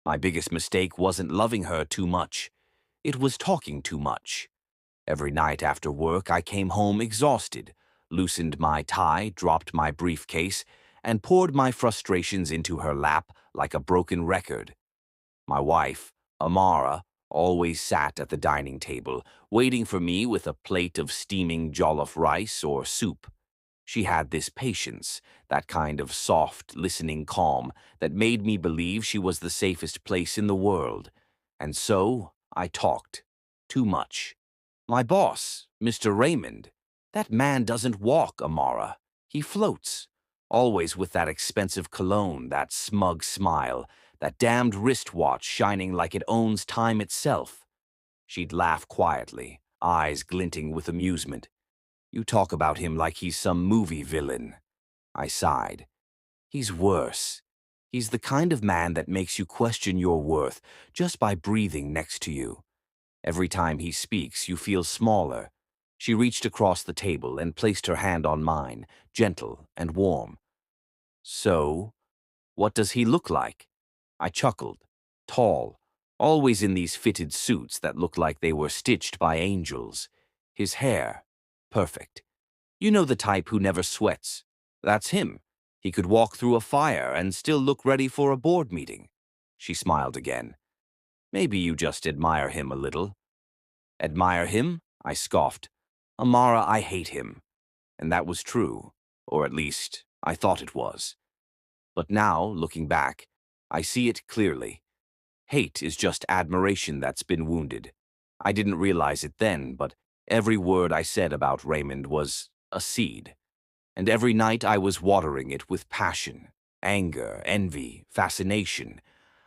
My biggest mistake wasn't loving her too much. It was talking too much. Every night after work, I came home exhausted, loosened my tie, dropped my briefcase, and poured my frustrations into her lap like a broken record. My wife, Amara, always sat at the dining table, waiting for me with a plate of steaming jollof rice or soup. She had this patience, that kind of soft, listening calm that made me believe she was the safest place in the world. And so I talked. Too much. My boss, Mr. Raymond, that man doesn't walk, Amara. He floats. Always with that expensive cologne, that smug smile, that damned wristwatch shining like it owns time itself. She'd laugh quietly, eyes glinting with amusement. You talk about him like he's some movie villain. I sighed. He's worse. He's the kind of man that makes you question your worth just by breathing next to you. Every time he speaks, you feel smaller. She reached across the table and placed her hand on mine, gentle and warm. So, what does he look like? I chuckled. Tall, always in these fitted suits that look like they were stitched by angels. His hair, perfect. You know the type who never sweats. That's him. He could walk through a fire and still look ready for a board meeting. She smiled again. Maybe you just admire him a little. Admire him? I scoffed. Amara, I hate him. And that was true, or at least I thought it was. But now, looking back, I see it clearly. Hate is just admiration that's been wounded. I didn't realize it then, but every word I said about Raymond was a seed. And every night I was watering it with passion, anger, envy, fascination.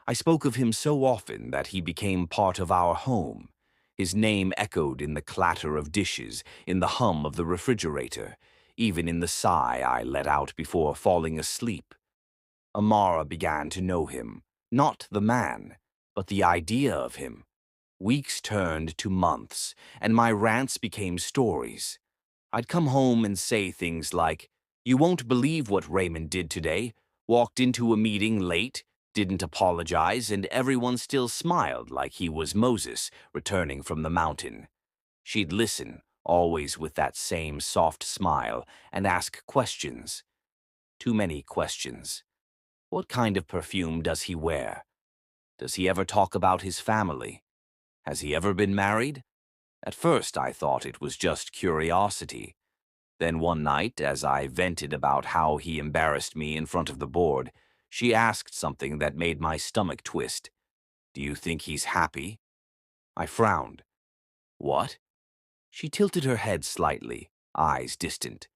I spoke of him so often that he became part of our home. His name echoed in the clatter of dishes, in the hum of the refrigerator, even in the sigh I let out before falling asleep. Amara began to know him, not the man, but the idea of him. Weeks turned to months, and my rants became stories. I'd come home and say things like, "You won't believe what Raymond did today. Walked into a meeting late, didn't apologize, and everyone still smiled like he was Moses returning from the mountain." She'd listen, always with that same soft smile, and ask questions. Too many questions. What kind of perfume does he wear? Does he ever talk about his family? Has he ever been married? At first I thought it was just curiosity. Then one night, as I vented about how he embarrassed me in front of the board, she asked something that made my stomach twist. "Do you think he's happy?" I frowned. "What?" She tilted her head slightly, eyes distant.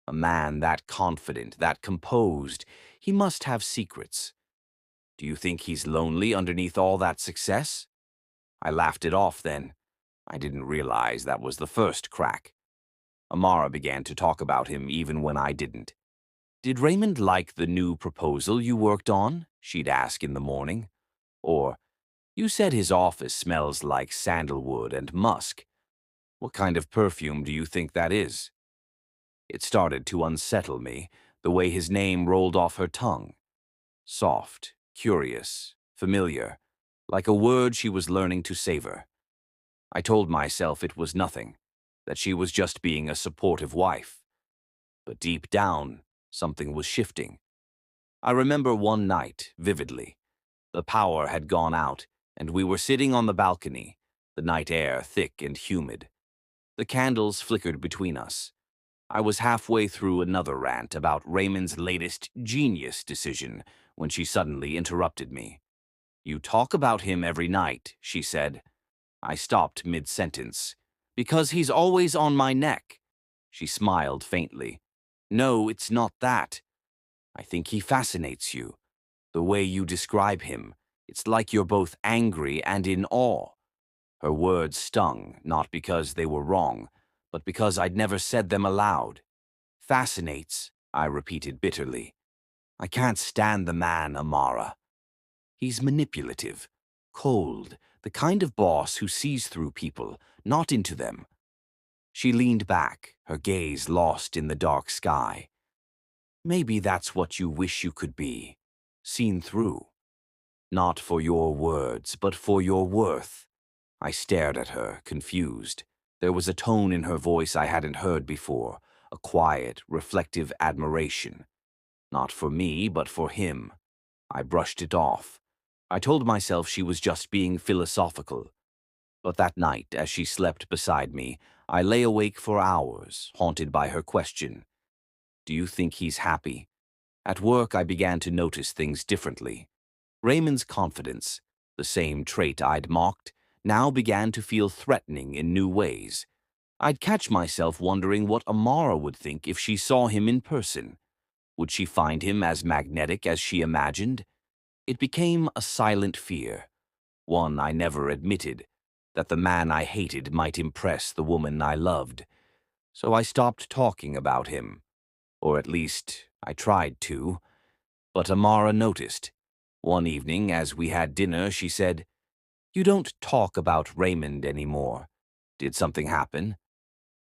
A man that confident, that composed, he must have secrets. "Do you think he's lonely underneath all that success?" I laughed it off then. I didn't realize that was the first crack. Amara began to talk about him even when I didn't. "Did Raymond like the new proposal you worked on?" she'd ask in the morning. Or, "You said his office smells like sandalwood and musk. What kind of perfume do you think that is?" It started to unsettle me, the way his name rolled off her tongue. Soft, curious, familiar, like a word she was learning to savor. I told myself it was nothing, that she was just being a supportive wife. But deep down, something was shifting. I remember one night, vividly. The power had gone out, and we were sitting on the balcony, the night air thick and humid. The candles flickered between us. I was halfway through another rant about Raymond's latest genius decision when she suddenly interrupted me. "You talk about him every night," she said. I stopped mid-sentence. "Because he's always on my neck." She smiled faintly. "No, it's not that. I think he fascinates you. The way you describe him, it's like you're both angry and in awe." Her words stung, not because they were wrong, but because I'd never said them aloud. "Fascinates," I repeated bitterly. "I can't stand the man, Amara. He's manipulative, cold, the kind of boss who sees through people, not into them." She leaned back, her gaze lost in the dark sky. "Maybe that's what you wish you could be, seen through." Not for your words, but for your worth. I stared at her, confused. There was a tone in her voice I hadn't heard before, a quiet, reflective admiration. Not for me, but for him. I brushed it off. I told myself she was just being philosophical. But that night, as she slept beside me, I lay awake for hours, haunted by her question. Do you think he's happy? At work, I began to notice things differently. Raymond's confidence, the same trait I'd mocked, now began to feel threatening in new ways. I'd catch myself wondering what Amara would think if she saw him in person. Would she find him as magnetic as she imagined? It became a silent fear, one I never admitted, that the man I hated might impress the woman I loved. So I stopped talking about him, or at least I tried to. But Amara noticed. One evening, as we had dinner, she said, "You don't talk about Raymond anymore. Did something happen?"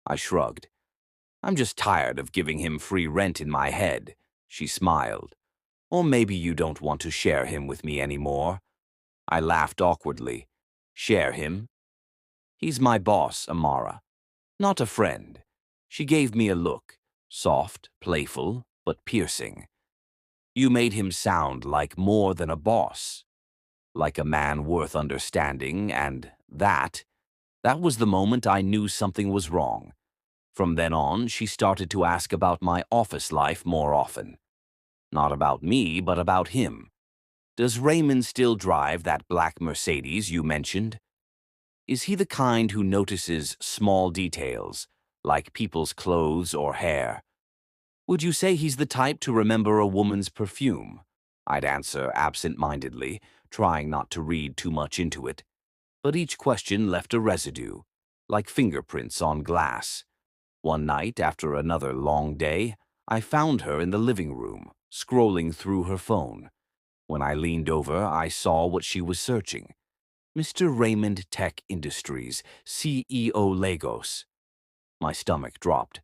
I shrugged. "I'm just tired of giving him free rent in my head." She smiled. "Or maybe you don't want to share him with me anymore." I laughed awkwardly. "Share him?" "He's my boss, Amara. Not a friend." She gave me a look, soft, playful, but piercing. "You made him sound like more than a boss, like a man worth understanding, and that was the moment I knew something was wrong. From then on, she started to ask about my office life more often. Not about me, but about him. Does Raymond still drive that black Mercedes you mentioned? Is he the kind who notices small details, like people's clothes or hair? Would you say he's the type to remember a woman's perfume?" I'd answer absent-mindedly, trying not to read too much into it. But each question left a residue, like fingerprints on glass. One night, after another long day, I found her in the living room, scrolling through her phone. When I leaned over, I saw what she was searching. Mr. Raymond Tech Industries, CEO Lagos. My stomach dropped.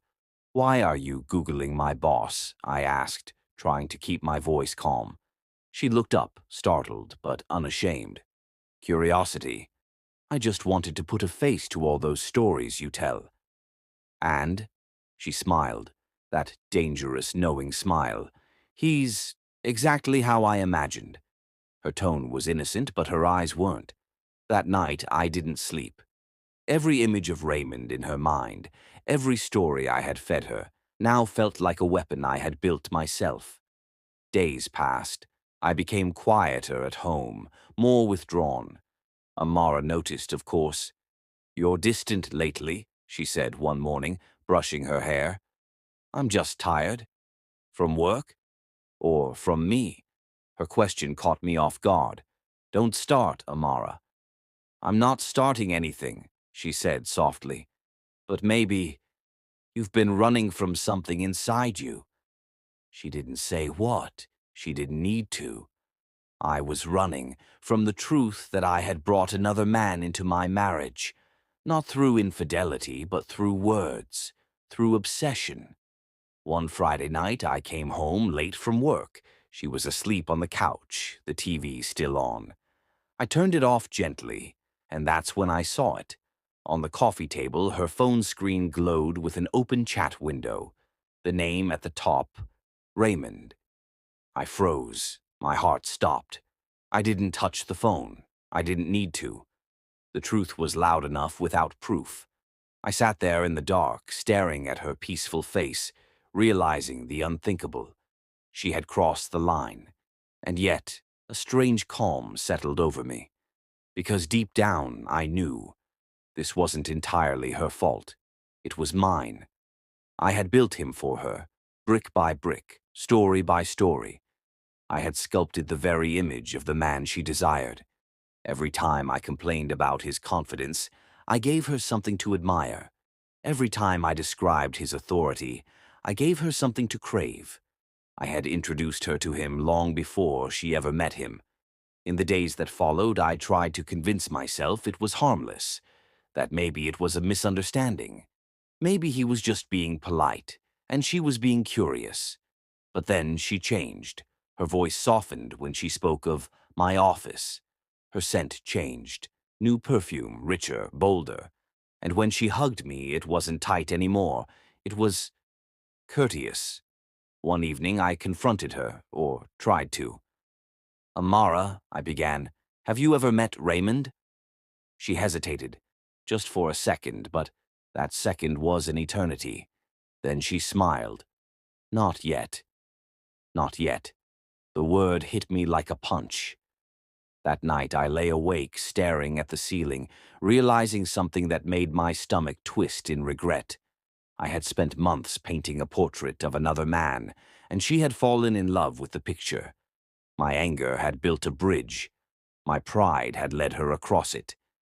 "Why are you Googling my boss?" I asked, trying to keep my voice calm. She looked up, startled but unashamed. "Curiosity. I just wanted to put a face to all those stories you tell." "And?" She smiled, that dangerous, knowing smile. "He's exactly how I imagined." Her tone was innocent, but her eyes weren't. That night, I didn't sleep. Every image of Raymond in her mind, every story I had fed her, now felt like a weapon I had built myself. Days passed. I became quieter at home, more withdrawn. Amara noticed, of course. "You're distant lately," she said one morning, brushing her hair. "I'm just tired." "From work? Or from me?" Her question caught me off guard. "Don't start, Amara." "I'm not starting anything," she said softly. "But maybe you've been running from something inside you." She didn't say what. She didn't need to. I was running from the truth that I had brought another man into my marriage, not through infidelity, but through words, through obsession. One Friday night, I came home late from work. She was asleep on the couch, the TV still on. I turned it off gently, and that's when I saw it. On the coffee table, her phone screen glowed with an open chat window. The name at the top, Raymond. I froze. My heart stopped. I didn't touch the phone. I didn't need to. The truth was loud enough without proof. I sat there in the dark, staring at her peaceful face, realizing the unthinkable. She had crossed the line. And yet, a strange calm settled over me. Because deep down, I knew this wasn't entirely her fault. It was mine. I had built him for her, brick by brick, story by story. I had sculpted the very image of the man she desired. Every time I complained about his confidence, I gave her something to admire. Every time I described his authority, I gave her something to crave. I had introduced her to him long before she ever met him. In the days that followed, I tried to convince myself it was harmless, that maybe it was a misunderstanding. Maybe he was just being polite, and she was being curious. But then she changed. Her voice softened when she spoke of my office. Her scent changed. New perfume, richer, bolder. And when she hugged me, it wasn't tight anymore. It was courteous. One evening, I confronted her, or tried to. "Amara," I began, "have you ever met Raymond?" She hesitated, just for a second, but that second was an eternity. Then she smiled. "Not yet. Not yet." The word hit me like a punch. That night I lay awake, staring at the ceiling, realizing something that made my stomach twist in regret. I had spent months painting a portrait of another man, and she had fallen in love with the picture. My anger had built a bridge. My pride had led her across it.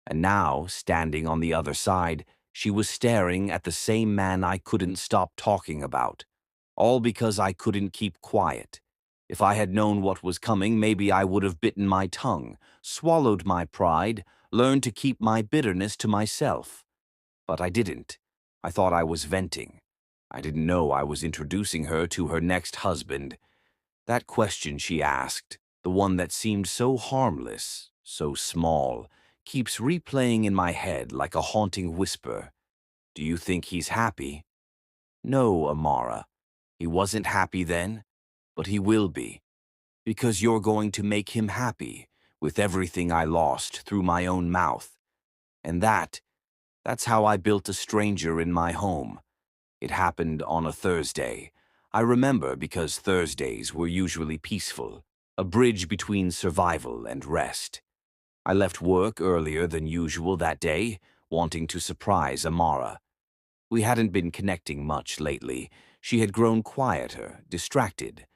And now, standing on the other side, she was staring at the same man I couldn't stop talking about. All because I couldn't keep quiet. If I had known what was coming, maybe I would have bitten my tongue, swallowed my pride, learned to keep my bitterness to myself. But I didn't. I thought I was venting. I didn't know I was introducing her to her next husband. That question she asked, the one that seemed so harmless, so small, keeps replaying in my head like a haunting whisper. "Do you think he's happy?" "No, Amara. He wasn't happy then, but he will be. Because you're going to make him happy, with everything I lost through my own mouth. And that's how I built a stranger in my home. It happened on a Thursday. I remember because Thursdays were usually peaceful, a bridge between survival and rest. I left work earlier than usual that day, wanting to surprise Amara. We hadn't been connecting much lately. She had grown quieter, distracted.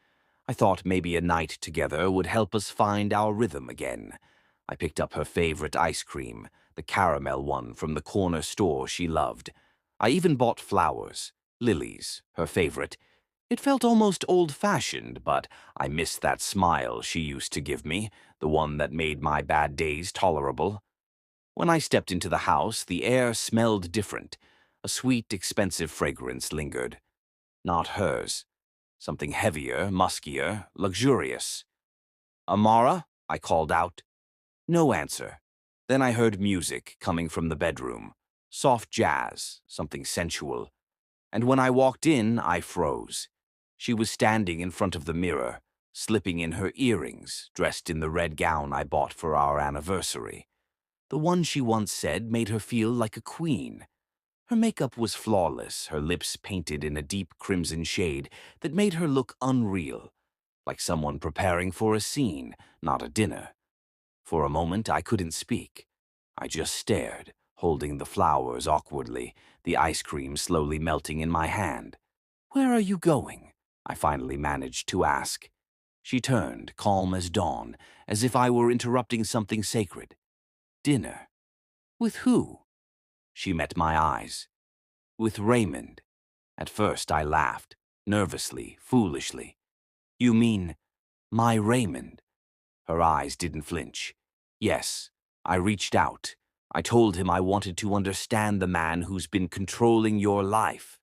I thought maybe a night together would help us find our rhythm again. I picked up her favorite ice cream, the caramel one from the corner store she loved. I even bought flowers, lilies, her favorite. It felt almost old-fashioned, but I missed that smile she used to give me, the one that made my bad days tolerable. When I stepped into the house, the air smelled different. A sweet, expensive fragrance lingered. Not hers. Something heavier, muskier, luxurious. "Amara?" I called out. No answer. Then I heard music coming from the bedroom. Soft jazz, something sensual. And when I walked in, I froze. She was standing in front of the mirror, slipping in her earrings, dressed in the red gown I bought for our anniversary. The one she once said made her feel like a queen. Her makeup was flawless, her lips painted in a deep crimson shade that made her look unreal, like someone preparing for a scene, not a dinner. For a moment, I couldn't speak. I just stared, holding the flowers awkwardly, the ice cream slowly melting in my hand. "Where are you going?" I finally managed to ask. She turned, calm as dawn, as if I were interrupting something sacred. "Dinner? With who?" She met my eyes. "With Raymond." At first I laughed, nervously, foolishly. "You mean my Raymond?" Her eyes didn't flinch. "Yes, I reached out. I told him I wanted to understand the man who's been controlling your life."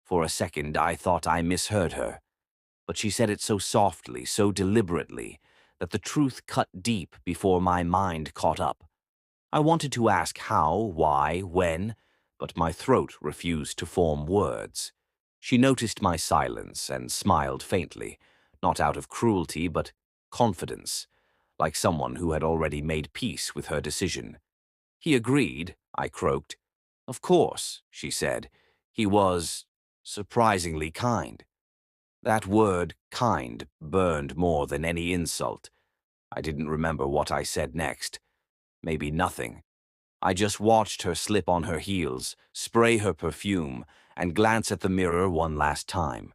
For a second I thought I misheard her, but she said it so softly, so deliberately, that the truth cut deep before my mind caught up. I wanted to ask how, why, when, but my throat refused to form words. She noticed my silence and smiled faintly, not out of cruelty, but confidence, like someone who had already made peace with her decision. "He agreed," I croaked. "Of course," she said. "He was surprisingly kind." That word, kind, burned more than any insult. I didn't remember what I said next. Maybe nothing. I just watched her slip on her heels, spray her perfume, and glance at the mirror one last time.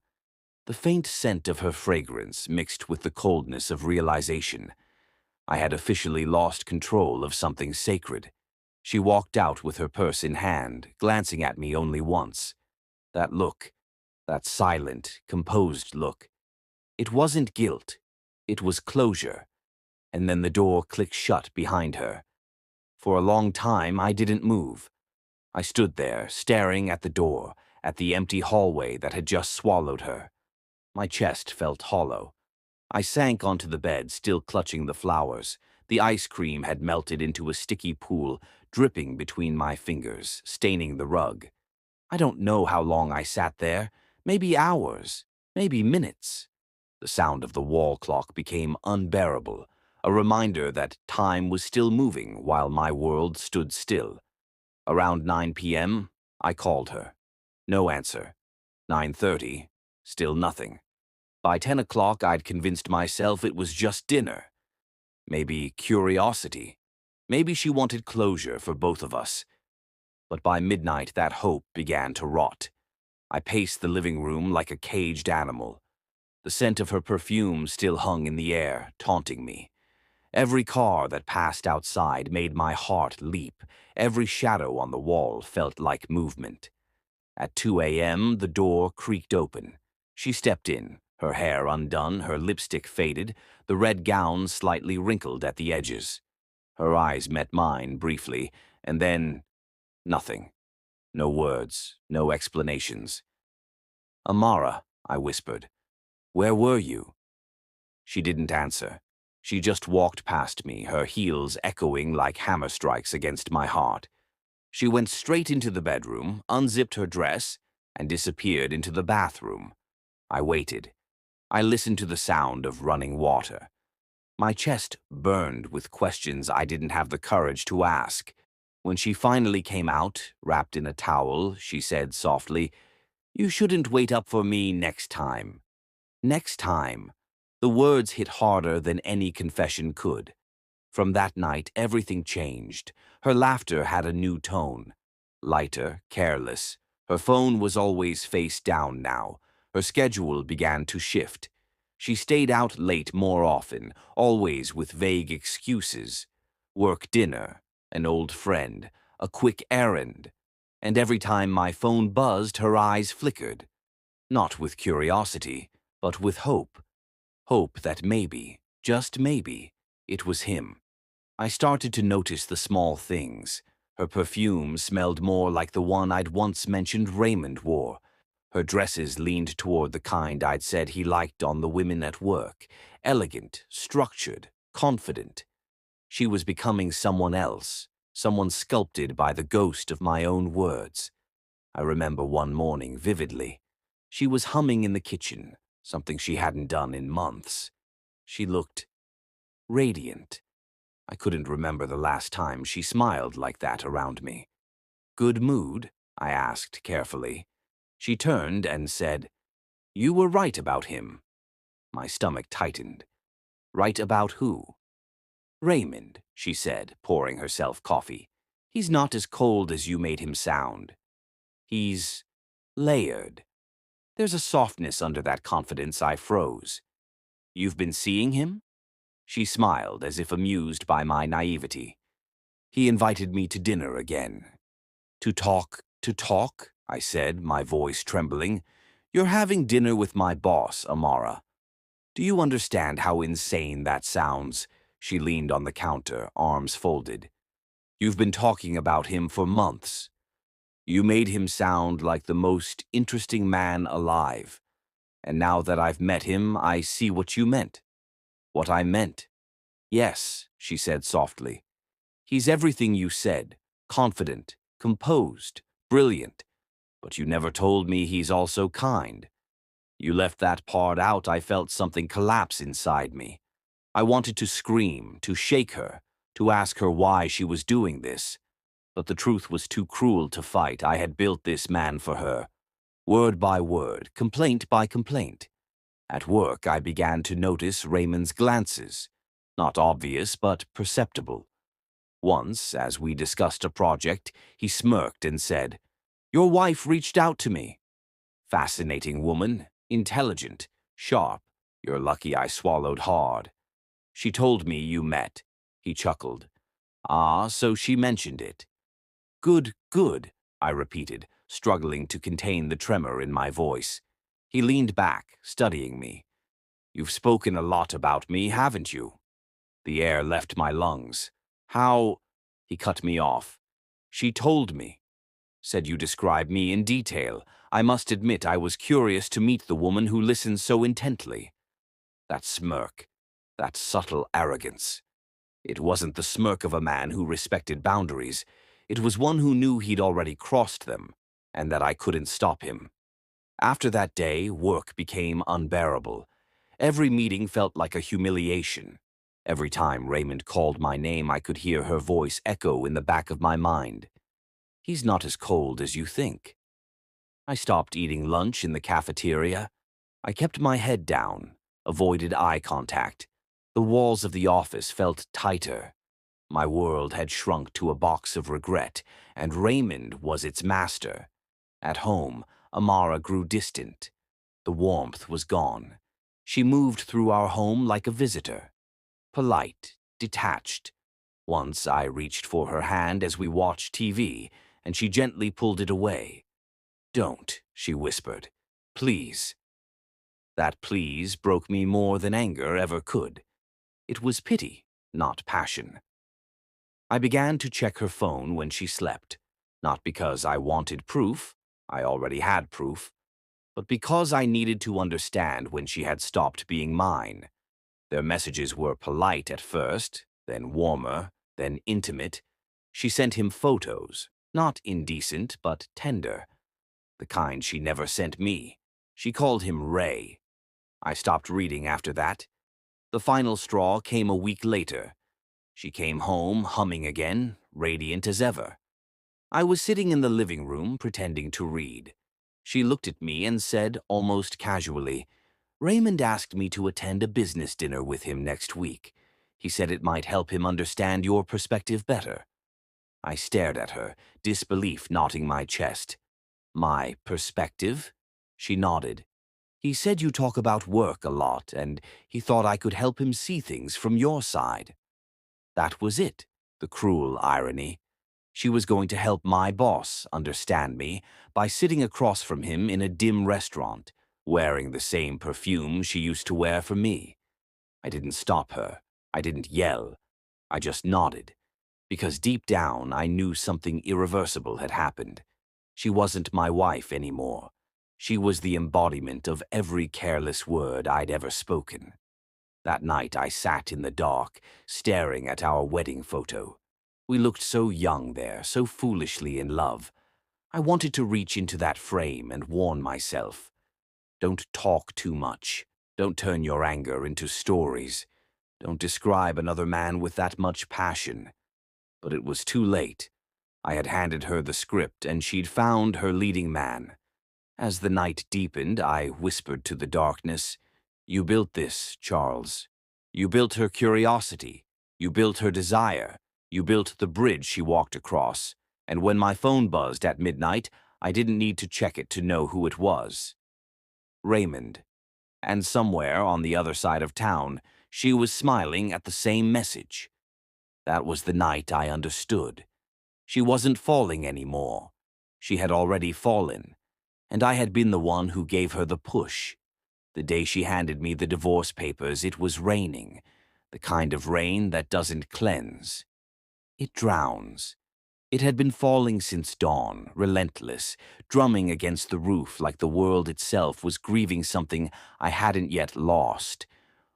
The faint scent of her fragrance mixed with the coldness of realization. I had officially lost control of something sacred. She walked out with her purse in hand, glancing at me only once. That look, that silent, composed look. It wasn't guilt. It was closure. And then the door clicked shut behind her. For a long time, I didn't move. I stood there, staring at the door, at the empty hallway that had just swallowed her. My chest felt hollow. I sank onto the bed, still clutching the flowers. The ice cream had melted into a sticky pool, dripping between my fingers, staining the rug. I don't know how long I sat there, maybe hours, maybe minutes. The sound of the wall clock became unbearable, a reminder that time was still moving while my world stood still. Around 9 p.m., I called her. No answer. 9:30, still nothing. By 10 o'clock, I'd convinced myself it was just dinner. Maybe curiosity. Maybe she wanted closure for both of us. But by midnight, that hope began to rot. I paced the living room like a caged animal. The scent of her perfume still hung in the air, taunting me. Every car that passed outside made my heart leap. Every shadow on the wall felt like movement. At 2 a.m., the door creaked open. She stepped in, her hair undone, her lipstick faded, the red gown slightly wrinkled at the edges. Her eyes met mine briefly, and then nothing. No words, no explanations. "Amara," I whispered, "where were you?" She didn't answer. She just walked past me, her heels echoing like hammer strikes against my heart. She went straight into the bedroom, unzipped her dress, and disappeared into the bathroom. I waited. I listened to the sound of running water. My chest burned with questions I didn't have the courage to ask. When she finally came out, wrapped in a towel, she said softly, "You shouldn't wait up for me next time." Next time. The words hit harder than any confession could. From that night, everything changed. Her laughter had a new tone. Lighter, careless. Her phone was always face down now. Her schedule began to shift. She stayed out late more often, always with vague excuses. Work dinner, an old friend, a quick errand. And every time my phone buzzed, her eyes flickered. Not with curiosity, but with hope. Hope that maybe, just maybe, it was him. I started to notice the small things. Her perfume smelled more like the one I'd once mentioned Raymond wore. Her dresses leaned toward the kind I'd said he liked on the women at work. Elegant, structured, confident. She was becoming someone else, someone sculpted by the ghost of my own words. I remember one morning vividly. She was humming in the kitchen, something she hadn't done in months. She looked radiant. I couldn't remember the last time she smiled like that around me. "Good mood?" I asked carefully. She turned and said, "You were right about him." My stomach tightened. "Right about who?" "Raymond," she said, pouring herself coffee. "He's not as cold as you made him sound. He's layered." There's a softness under that confidence. I froze. "You've been seeing him?" She smiled, as if amused by my naivety. "He invited me to dinner again." To talk," I said, my voice trembling. "You're having dinner with my boss, Amara. Do you understand how insane that sounds?" She leaned on the counter, arms folded. "You've been talking about him for months. You made him sound like the most interesting man alive. And now that I've met him, I see what you meant." "What I meant?" "Yes," she said softly. "He's everything you said. Confident, composed, brilliant. But you never told me he's also kind." You left that part out. I felt something collapse inside me. I wanted to scream, to shake her, to ask her why she was doing this. But the truth was too cruel to fight. I had built this man for her. Word by word, complaint by complaint. At work, I began to notice Raymond's glances. Not obvious, but perceptible. Once, as we discussed a project, he smirked and said, "Your wife reached out to me." Fascinating woman, intelligent, sharp. You're lucky I swallowed hard. "She told me you met." He chuckled. "Ah, so she mentioned it." "Good, good," I repeated, struggling to contain the tremor in my voice. He leaned back, studying me. "You've spoken a lot about me, haven't you?" The air left my lungs. "How—" He cut me off. "She told me. Said you describe me in detail. I must admit I was curious to meet the woman who listens so intently." That smirk, that subtle arrogance. It wasn't the smirk of a man who respected boundaries. It was one who knew he'd already crossed them, and that I couldn't stop him. After that day, work became unbearable. Every meeting felt like a humiliation. Every time Raymond called my name, I could hear her voice echo in the back of my mind. He's not as cold as you think. I stopped eating lunch in the cafeteria. I kept my head down, avoided eye contact. The walls of the office felt tighter. My world had shrunk to a box of regret, and Raymond was its master. At home, Amara grew distant. The warmth was gone. She moved through our home like a visitor. Polite, detached. Once I reached for her hand as we watched TV, and she gently pulled it away. "Don't," she whispered. "Please." That please broke me more than anger ever could. It was pity, not passion. I began to check her phone when she slept, not because I wanted proof, I already had proof, but because I needed to understand when she had stopped being mine. Their messages were polite at first, then warmer, then intimate. She sent him photos, not indecent, but tender, the kind she never sent me. She called him Ray. I stopped reading after that. The final straw came a week later. She came home humming again, radiant as ever. I was sitting in the living room pretending to read. She looked at me and said, almost casually, "Raymond asked me to attend a business dinner with him next week. He said it might help him understand your perspective better." I stared at her, disbelief knotting my chest. "My perspective?" She nodded. "He said you talk about work a lot, and he thought I could help him see things from your side." That was it, the cruel irony. She was going to help my boss understand me by sitting across from him in a dim restaurant, wearing the same perfume she used to wear for me. I didn't stop her. I didn't yell. I just nodded, because deep down I knew something irreversible had happened. She wasn't my wife anymore. She was the embodiment of every careless word I'd ever spoken. That night I sat in the dark, staring at our wedding photo. We looked so young there, so foolishly in love. I wanted to reach into that frame and warn myself. Don't talk too much. Don't turn your anger into stories. Don't describe another man with that much passion. But it was too late. I had handed her the script, and she'd found her leading man. As the night deepened, I whispered to the darkness, "You built this, Charles. You built her curiosity. You built her desire. You built the bridge she walked across. And when my phone buzzed at midnight, I didn't need to check it to know who it was. Raymond. And somewhere on the other side of town, she was smiling at the same message. That was the night I understood. She wasn't falling anymore. She had already fallen, and I had been the one who gave her the push. The day she handed me the divorce papers, it was raining, the kind of rain that doesn't cleanse. It drowns. It had been falling since dawn, relentless, drumming against the roof like the world itself was grieving something I hadn't yet lost,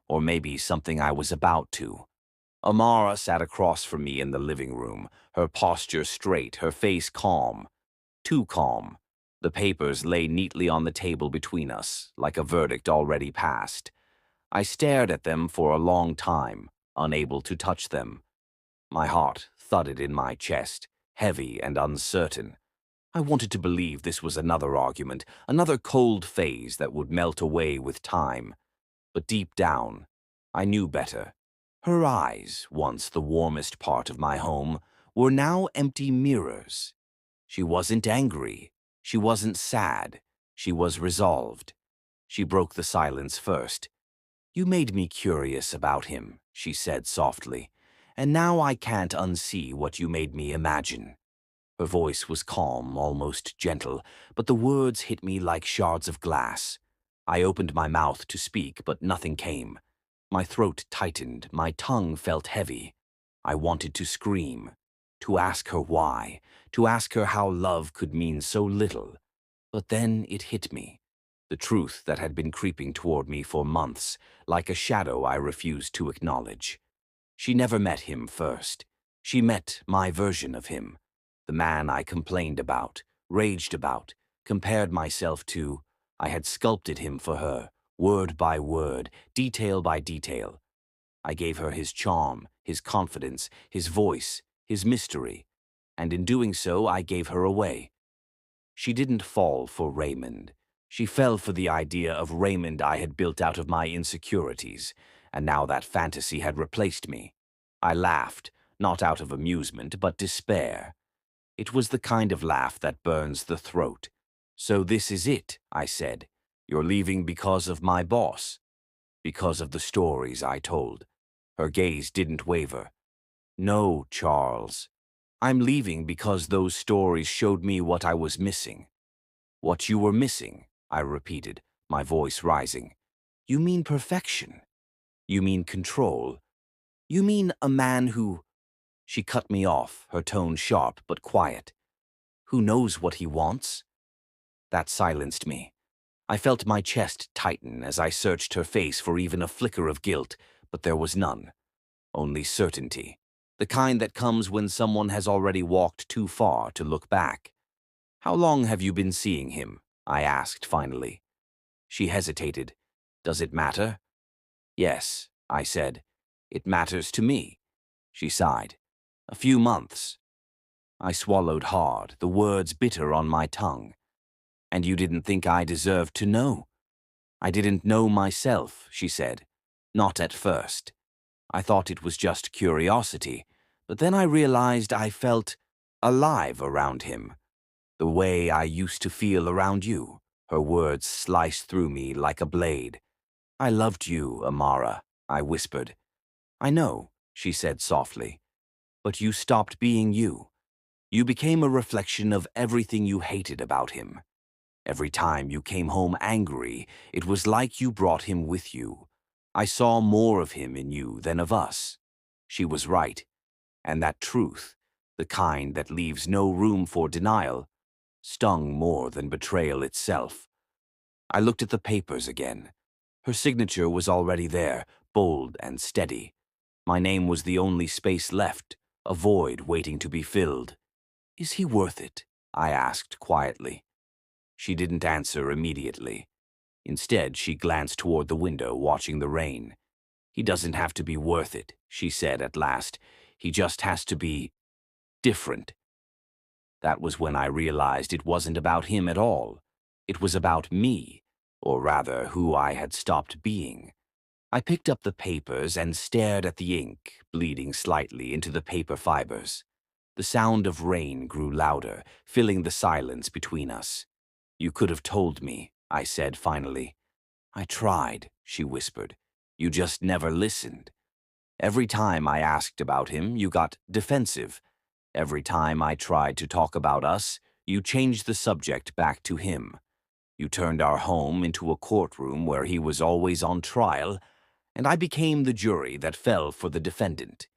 or maybe something I was about to. Amara sat across from me in the living room, her posture straight, her face calm. Too calm. The papers lay neatly on the table between us, like a verdict already passed. I stared at them for a long time, unable to touch them. My heart thudded in my chest, heavy and uncertain. I wanted to believe this was another argument, another cold phase that would melt away with time. But deep down, I knew better. Her eyes, once the warmest part of my home, were now empty mirrors. She wasn't angry. She wasn't sad. She was resolved. She broke the silence first. "You made me curious about him," she said softly, "and now I can't unsee what you made me imagine." Her voice was calm, almost gentle, but the words hit me like shards of glass. I opened my mouth to speak, but nothing came. My throat tightened, my tongue felt heavy. I wanted to scream, to ask her why, to ask her how love could mean so little. But then it hit me. the truth that had been creeping toward me for months, like a shadow I refused to acknowledge. She never met him first. She met my version of him, the man I complained about, raged about, compared myself to. I had sculpted him for her, word by word, detail by detail. I gave her his charm, his confidence, his voice, his mystery, and in doing so I gave her away. She didn't fall for Raymond. She fell for the idea of Raymond I had built out of my insecurities, and now that fantasy had replaced me. I laughed, not out of amusement, but despair. It was the kind of laugh that burns the throat. "So this is it," I said. "You're leaving because of my boss?" "Because of the stories I told." Her gaze didn't waver. "No, Charles. I'm leaving because those stories showed me what I was missing." "What you were missing," I repeated, my voice rising. "You mean perfection. You mean control. You mean a man who—" She cut me off, her tone sharp but quiet. "Who knows what he wants?" That silenced me. I felt my chest tighten as I searched her face for even a flicker of guilt, but there was none. Only certainty. The kind that comes when someone has already walked too far to look back. "How long have you been seeing him?" I asked finally. She hesitated. "Does it matter?" "Yes," I said. "It matters to me." She sighed. "A few months." I swallowed hard, the words bitter on my tongue. "And you didn't think I deserved to know?" "I didn't know myself," she said. "Not at first. I thought it was just curiosity, but then I realized I felt alive around him, the way I used to feel around you." Her words sliced through me like a blade. "I loved you, Amara," I whispered. "I know," she said softly. "But you stopped being you. You became a reflection of everything you hated about him. Every time you came home angry, it was like you brought him with you. I saw more of him in you than of us." She was right, and that truth, the kind that leaves no room for denial, stung more than betrayal itself. I looked at the papers again. Her signature was already there, bold and steady. My name was the only space left, a void waiting to be filled. "Is he worth it?" I asked quietly. She didn't answer immediately. Instead, she glanced toward the window, watching the rain. "He doesn't have to be worth it," she said at last. "He just has to be different." That was when I realized it wasn't about him at all. It was about me, or rather, who I had stopped being. I picked up the papers and stared at the ink, bleeding slightly into the paper fibers. The sound of rain grew louder, filling the silence between us. "You could have told me," I said finally. "I tried," she whispered. "You just never listened. Every time I asked about him, you got defensive. Every time I tried to talk about us, you changed the subject back to him. You turned our home into a courtroom where he was always on trial, and I became the jury that fell for the defendant."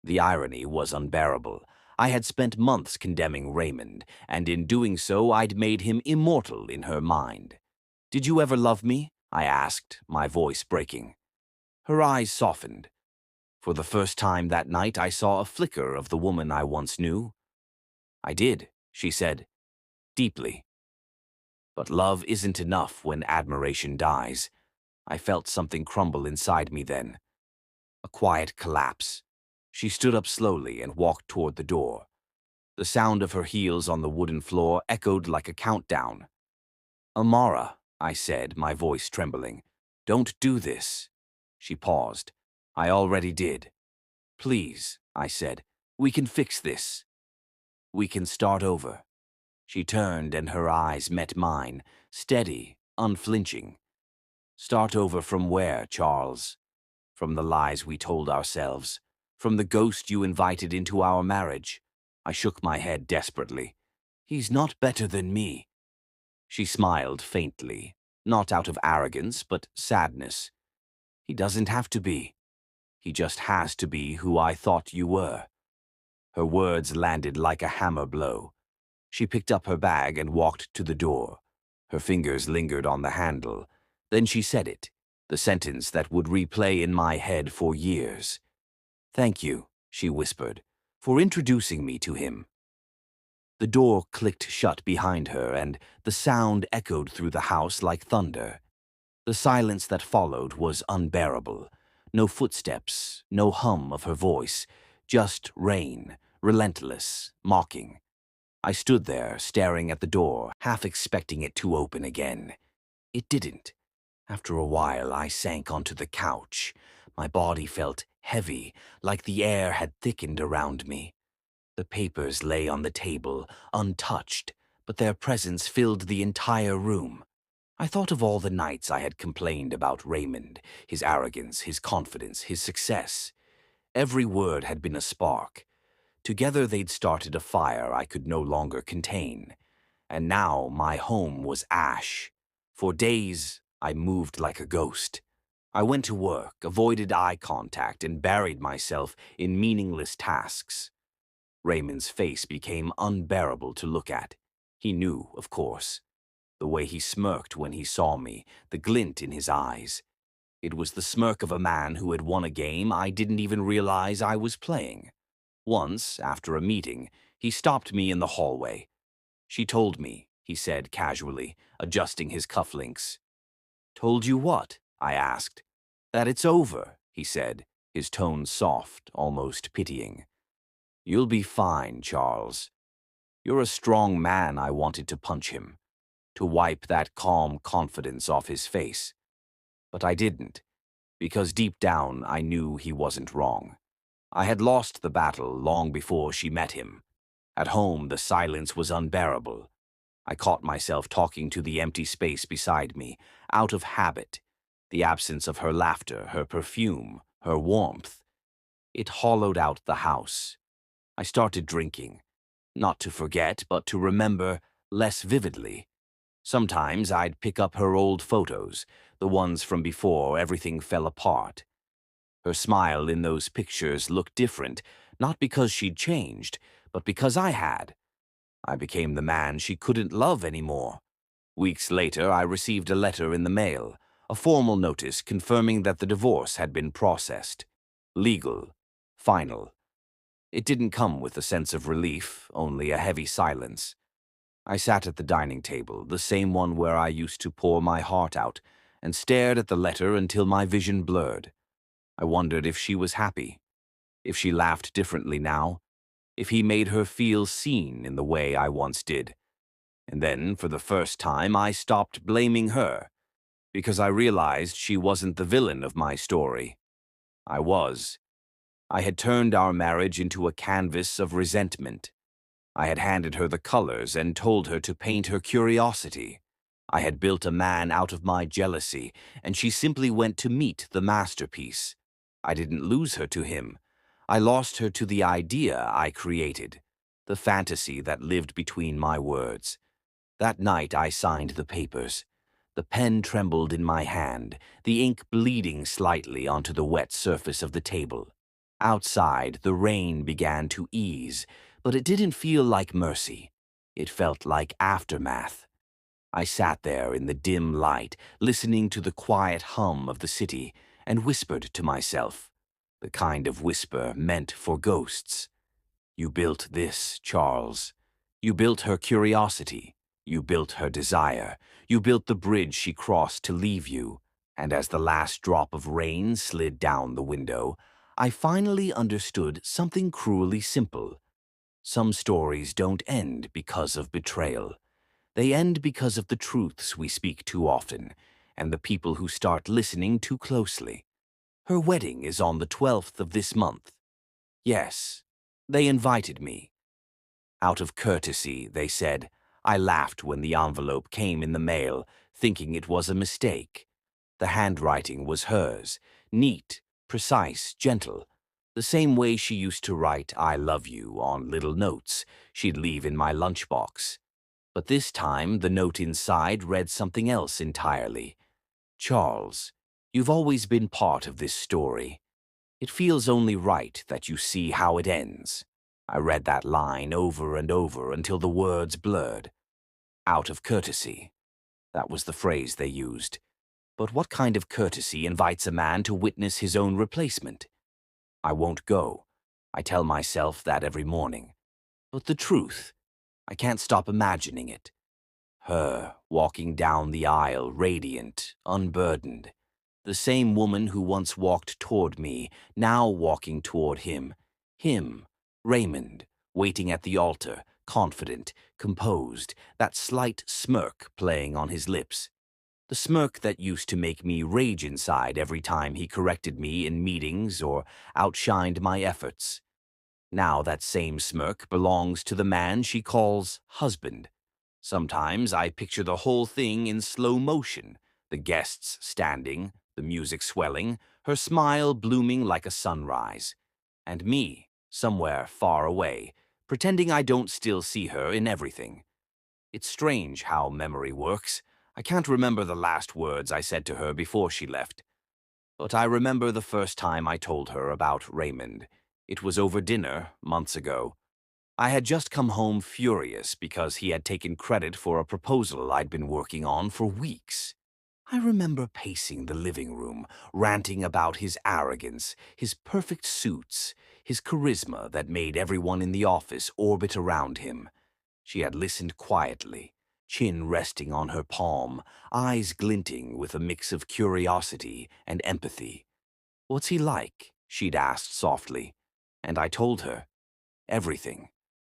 The irony was unbearable. I had spent months condemning Raymond, and in doing so I'd made him immortal in her mind. "Did you ever love me?" I asked, my voice breaking. Her eyes softened. For the first time that night I saw a flicker of the woman I once knew. "I did," she said, "deeply. But love isn't enough when admiration dies." I felt something crumble inside me then. A quiet collapse. She stood up slowly and walked toward the door. The sound of her heels on the wooden floor echoed like a countdown. "Amara," I said, my voice trembling, "don't do this." She paused. "I already did." "Please," I said, "we can fix this. We can start over." She turned and her eyes met mine, steady, unflinching. "Start over from where, Charles?" "From the lies we told ourselves. From the ghost you invited into our marriage." I shook my head desperately. "He's not better than me." She smiled faintly, not out of arrogance, but sadness. "He doesn't have to be. He just has to be who I thought you were." Her words landed like a hammer blow. She picked up her bag and walked to the door. Her fingers lingered on the handle. Then she said it, the sentence that would replay in my head for years. "Thank you," she whispered, "for introducing me to him." The door clicked shut behind her, and the sound echoed through the house like thunder. The silence that followed was unbearable. No footsteps, no hum of her voice, just rain, relentless, mocking. I stood there, staring at the door, half expecting it to open again. It didn't. After a while, I sank onto the couch. My body felt heavy, like the air had thickened around me. The papers lay on the table, untouched, but their presence filled the entire room. I thought of all the nights I had complained about Raymond, his arrogance, his confidence, his success. Every word had been a spark. Together they'd started a fire I could no longer contain. And now my home was ash. For days, I moved like a ghost. I went to work, avoided eye contact, and buried myself in meaningless tasks. Raymond's face became unbearable to look at. He knew, of course. The way he smirked when he saw me, the glint in his eyes. It was the smirk of a man who had won a game I didn't even realize I was playing. Once, after a meeting, he stopped me in the hallway. "She told me," he said casually, adjusting his cufflinks. "Told you what?" I asked. "That it's over," he said, his tone soft, almost pitying. "You'll be fine, Charles." "You're a strong man," I wanted to punch him, to wipe that calm confidence off his face. But I didn't, because deep down I knew he wasn't wrong. I had lost the battle long before she met him. At home, the silence was unbearable. I caught myself talking to the empty space beside me, out of habit. The absence of her laughter, her perfume, her warmth. It hollowed out the house. I started drinking, not to forget, but to remember less vividly. Sometimes I'd pick up her old photos, the ones from before everything fell apart. Her smile in those pictures looked different, not because she'd changed, but because I had. I became the man she couldn't love anymore. Weeks later, I received a letter in the mail, a formal notice confirming that the divorce had been processed. Legal. Final. It didn't come with a sense of relief, only a heavy silence. I sat at the dining table, the same one where I used to pour my heart out, and stared at the letter until my vision blurred. I wondered if she was happy, if she laughed differently now, if he made her feel seen in the way I once did. And then, for the first time, I stopped blaming her, because I realized she wasn't the villain of my story. I was. I had turned our marriage into a canvas of resentment. I had handed her the colors and told her to paint her curiosity. I had built a man out of my jealousy, and she simply went to meet the masterpiece. I didn't lose her to him. I lost her to the idea I created, the fantasy that lived between my words. That night I signed the papers. The pen trembled in my hand, the ink bleeding slightly onto the wet surface of the table. Outside, the rain began to ease, but it didn't feel like mercy. It felt like aftermath. I sat there in the dim light, listening to the quiet hum of the city, and whispered to myself, the kind of whisper meant for ghosts. "You built this, Charles. You built her curiosity. You built her desire. You built the bridge she crossed to leave you." And as the last drop of rain slid down the window, I finally understood something cruelly simple. Some stories don't end because of betrayal. They end because of the truths we speak too often, and the people who start listening too closely. Her wedding is on the 12th of this month. Yes, they invited me. Out of courtesy, they said. I laughed when the envelope came in the mail, thinking it was a mistake. The handwriting was hers, neat, precise, gentle, the same way she used to write "I love you" on little notes she'd leave in my lunchbox. But this time, the note inside read something else entirely. "Charles, you've always been part of this story. It feels only right that you see how it ends." I read that line over and over until the words blurred. Out of courtesy. That was the phrase they used. But what kind of courtesy invites a man to witness his own replacement? I won't go. I tell myself that every morning. But the truth, I can't stop imagining it. Her walking down the aisle, radiant, unburdened. The same woman who once walked toward me, now walking toward him. Him, Raymond, waiting at the altar, confident, composed, that slight smirk playing on his lips. The smirk that used to make me rage inside every time he corrected me in meetings or outshined my efforts. Now that same smirk belongs to the man she calls husband. Sometimes I picture the whole thing in slow motion, the guests standing, the music swelling, her smile blooming like a sunrise, and me, somewhere far away, pretending I don't still see her in everything. It's strange how memory works. I can't remember the last words I said to her before she left. But I remember the first time I told her about Raymond. It was over dinner, months ago. I had just come home furious because he had taken credit for a proposal I'd been working on for weeks. I remember pacing the living room, ranting about his arrogance, his perfect suits, his charisma that made everyone in the office orbit around him. She had listened quietly, chin resting on her palm, eyes glinting with a mix of curiosity and empathy. "What's he like?" she'd asked softly. And I told her. Everything.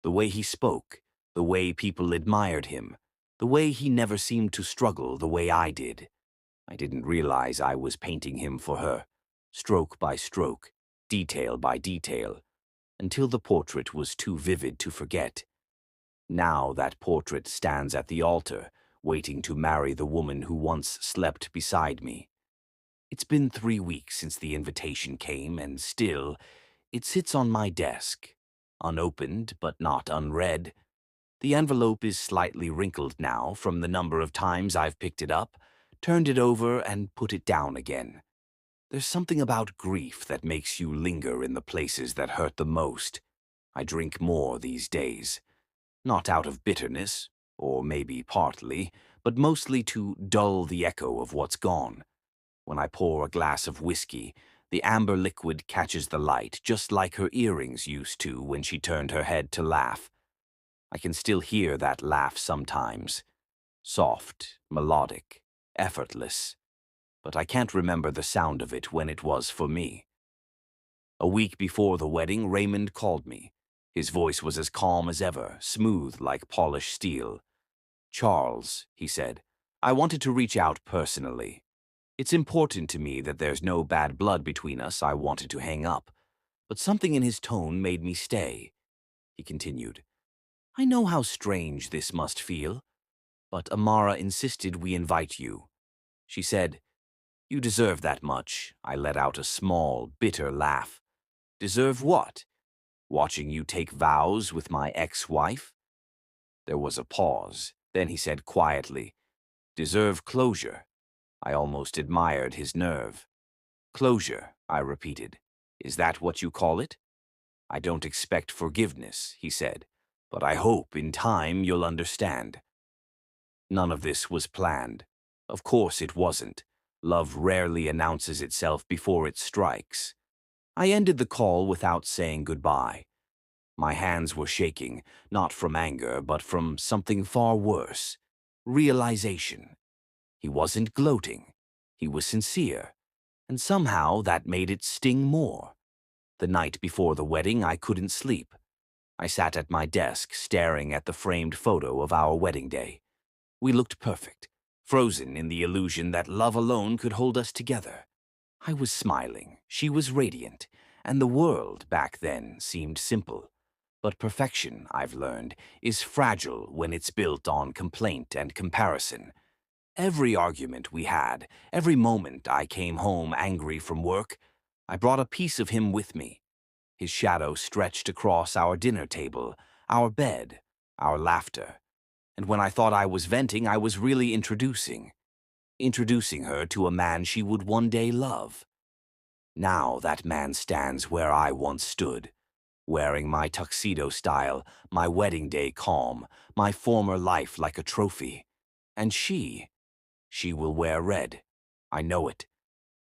The way he spoke, the way people admired him, the way he never seemed to struggle the way I did. I didn't realize I was painting him for her, stroke by stroke, detail by detail, until the portrait was too vivid to forget. Now that portrait stands at the altar, waiting to marry the woman who once slept beside me. It's been 3 weeks since the invitation came, and still, it sits on my desk, unopened but not unread. The envelope is slightly wrinkled now from the number of times I've picked it up, turned it over, and put it down again. There's something about grief that makes you linger in the places that hurt the most. I drink more these days. Not out of bitterness, or maybe partly, but mostly to dull the echo of what's gone. When I pour a glass of whiskey, the amber liquid catches the light, just like her earrings used to when she turned her head to laugh. I can still hear that laugh sometimes. Soft, melodic, effortless. But I can't remember the sound of it when it was for me. A week before the wedding, Raymond called me. His voice was as calm as ever, smooth like polished steel. "Charles," he said, "I wanted to reach out personally. It's important to me that there's no bad blood between us." I wanted to hang up, but something in his tone made me stay. He continued, "I know how strange this must feel, but Amara insisted we invite you. She said, 'You deserve that much.'" I let out a small, bitter laugh. "Deserve what? Watching you take vows with my ex-wife?" There was a pause. Then he said quietly, "Deserve closure." I almost admired his nerve. "Closure," I repeated. "Is that what you call it?" "I don't expect forgiveness," he said, "but I hope in time you'll understand." None of this was planned. Of course it wasn't. Love rarely announces itself before it strikes. I ended the call without saying goodbye. My hands were shaking, not from anger, but from something far worse. Realization. He wasn't gloating. He was sincere. And somehow that made it sting more. The night before the wedding, I couldn't sleep. I sat at my desk, staring at the framed photo of our wedding day. We looked perfect, frozen in the illusion that love alone could hold us together. I was smiling, she was radiant, and the world back then seemed simple. But perfection, I've learned, is fragile when it's built on complaint and comparison. Every argument we had, every moment I came home angry from work, I brought a piece of him with me. His shadow stretched across our dinner table, our bed, our laughter. And when I thought I was venting, I was really introducing her to a man she would one day love. Now that man stands where I once stood, wearing my tuxedo style, my wedding day calm, my former life like a trophy. And she, She will wear red. I know it.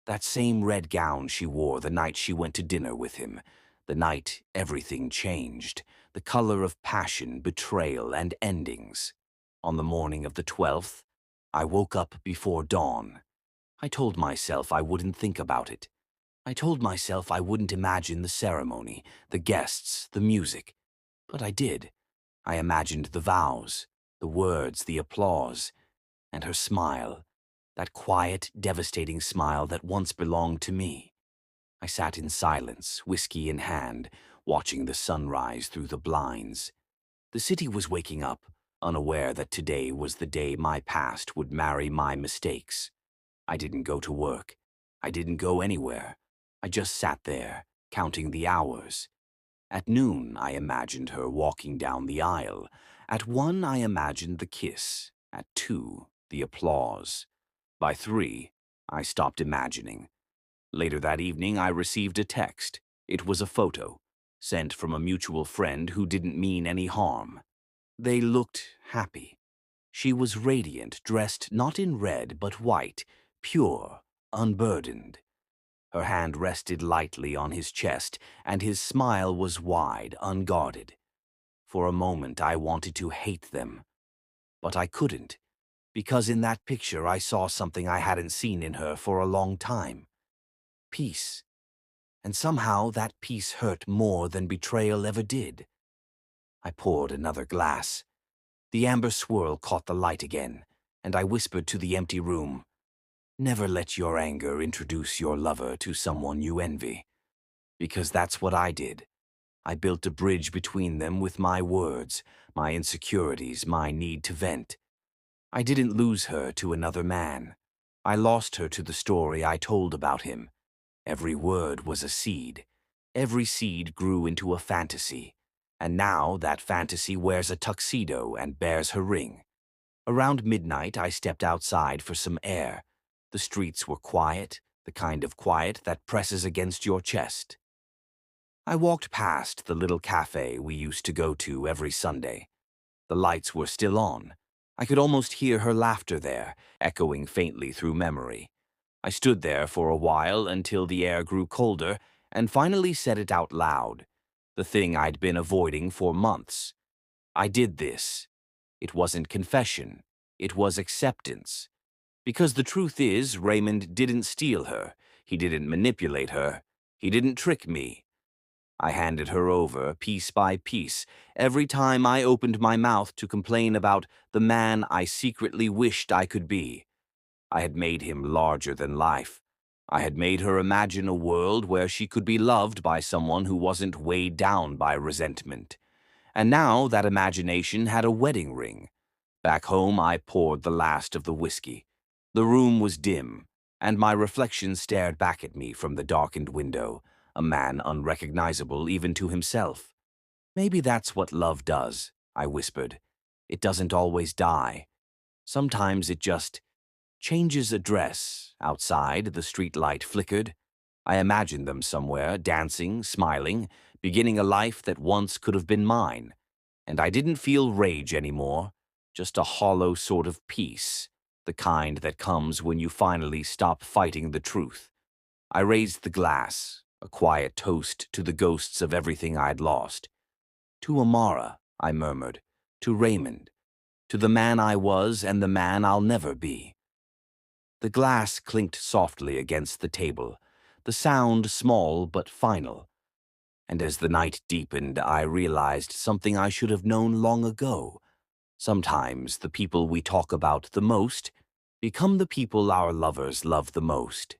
That same red gown she wore the night she went to dinner with him, the night everything changed, the color of passion, betrayal, and endings. On the morning of the 12th, I woke up before dawn. I told myself I wouldn't think about it. I told myself I wouldn't imagine the ceremony, the guests, the music. But I did. I imagined the vows, the words, the applause, and her smile, that quiet, devastating smile that once belonged to me. I sat in silence, whiskey in hand, watching the sunrise through the blinds. The city was waking up, unaware that today was the day my past would marry my mistakes. I didn't go to work. I didn't go anywhere. I just sat there, counting the hours. At noon, I imagined her walking down the aisle. At 1, I imagined the kiss. At 2, the applause. By 3, I stopped imagining. Later that evening, I received a text. It was a photo, sent from a mutual friend who didn't mean any harm. They looked happy. She was radiant, dressed not in red but white, pure, unburdened. Her hand rested lightly on his chest, and his smile was wide, unguarded. For a moment I wanted to hate them, but I couldn't, because in that picture I saw something I hadn't seen in her for a long time. Peace. And somehow that peace hurt more than betrayal ever did. I poured another glass. The amber swirl caught the light again, and I whispered to the empty room, "Never let your anger introduce your lover to someone you envy." Because that's what I did. I built a bridge between them with my words, my insecurities, my need to vent. I didn't lose her to another man. I lost her to the story I told about him. Every word was a seed. Every seed grew into a fantasy. And now that fantasy wears a tuxedo and bears her ring. Around midnight, I stepped outside for some air. The streets were quiet, the kind of quiet that presses against your chest. I walked past the little cafe we used to go to every Sunday. The lights were still on. I could almost hear her laughter there, echoing faintly through memory. I stood there for a while until the air grew colder and finally said it out loud, the thing I'd been avoiding for months. I did this. It wasn't confession. It was acceptance. Because the truth is, Raymond didn't steal her. He didn't manipulate her. He didn't trick me. I handed her over, piece by piece, every time I opened my mouth to complain about the man I secretly wished I could be. I had made him larger than life. I had made her imagine a world where she could be loved by someone who wasn't weighed down by resentment. And now that imagination had a wedding ring. Back home, I poured the last of the whiskey. The room was dim, and my reflection stared back at me from the darkened window, a man unrecognizable even to himself. "Maybe that's what love does," I whispered. "It doesn't always die. Sometimes it just changes address." Outside, the streetlight flickered. I imagined them somewhere, dancing, smiling, beginning a life that once could have been mine. And I didn't feel rage anymore, just a hollow sort of peace, the kind that comes when you finally stop fighting the truth. I raised the glass, a quiet toast to the ghosts of everything I'd lost. "To Amara," I murmured, "to Raymond, to the man I was and the man I'll never be." The glass clinked softly against the table, the sound small but final. And as the night deepened, I realized something I should have known long ago. Sometimes the people we talk about the most become the people our lovers love the most.